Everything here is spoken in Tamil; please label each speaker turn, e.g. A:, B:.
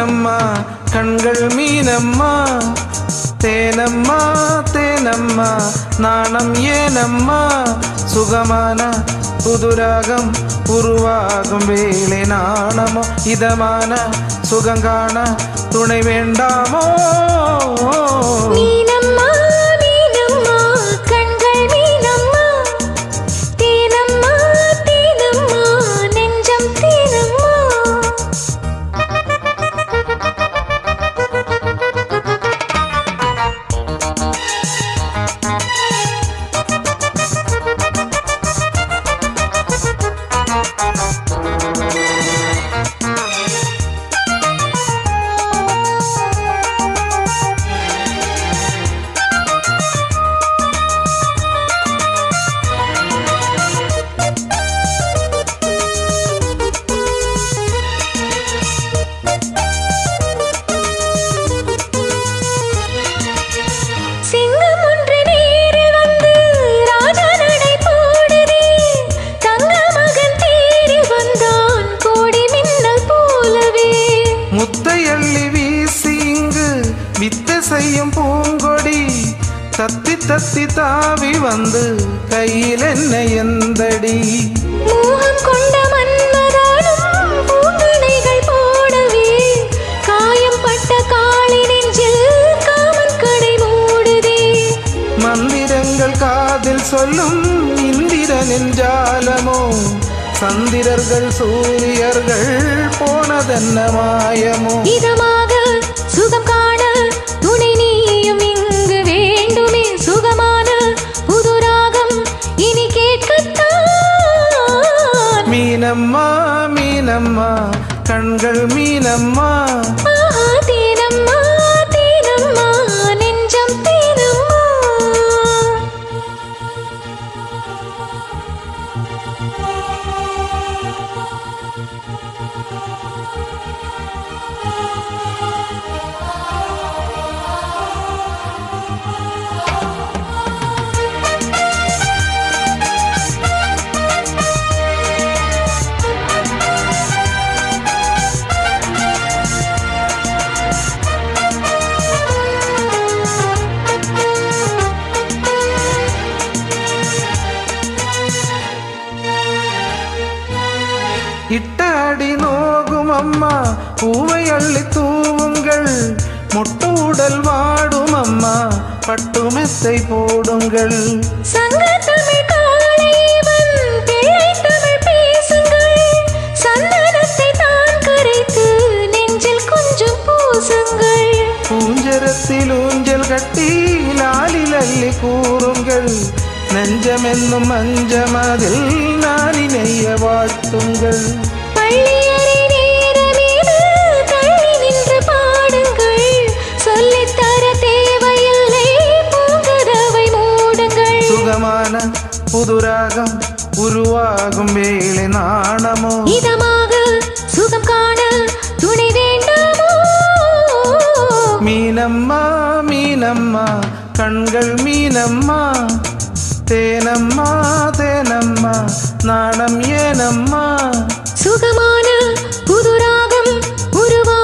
A: மீனம்மா கண்கள் மீனம்மா தேனம்மா தேனம்மா நாணம் ஏனம்மா சுகமான புதுராகம் உருவாகும் வேளை நாணமோ இதமான சுகங்கான துணை வேண்டாமோ
B: மீனம்மா மீனம்மா கண்கள் மீனம்மா தேனம்மா தேனம்மா நெஞ்சம் தேனம்மா
A: முத்தையள்ளி வீசி இங்கு வித்தை செய்யும் பூங்கொடி தத்தி தத்தி தாவி வந்து கையில் என்ன எந்தடி
B: மோகம் கொண்ட மன்மதானும் பூங்கணைகள் போடவே காயம் பட்ட காளி நெஞ்சில் காமன் கடை மூடுதே
A: மந்திரங்கள் காதில் சொல்லும் இந்திரனின் ஜாலமோ சந்திரர்கள் சூரியர்கள் போனதென்ன மாயமோ
B: இதமாக சுகம் காண துணை நீயும் இங்கு வேண்டுமே சுகமான புதுராகம் இனி கேட்கத்தான்
A: மீனம்மா மீனம்மா கண்கள் மீனம்மா
B: தேனம்மா தேனம்மா நெஞ்சம் தேனம்மா
A: இட்ட அடி நோகும் அம்மா பூவை அள்ளி தூவுங்கள் மொட்டு உடல் வாடும் அம்மா பட்டு மெத்தை போடுங்கள்
B: சங்க தமிழ் காளைவன் பிள்ளை தமிழ் பேசுங்கள் சந்தனத்தை தான் கரைத்து நெஞ்சில் கொஞ்சம் பூசுங்கள்
A: பூஞ்சரத்தில் ஊஞ்சல் கட்டி லாலில் அள்ளி கூறுங்கள் நெஞ்சமென்னும் மஞ்சமதில் நாளி நெய்ய வாழ்த்துங்கள்
B: பள்ளியறை நேரமேது தள்ளி நின்று பாடுங்கள் சொல்லித்தர தேவையில்லை பூங்கதவை மூடுங்கள்
A: சுகமான புதுராகம் உருவாகும் வேளை நாணமோ
B: இதமாக சுகம் காண துணை வேண்டாமோ
A: மீனம்மா மீனம்மா கண்கள் மீனம்மா தேனம்மா தேனம்மா நாணம் ஏனம்மா
B: சுகமான புதுராகம் உருவா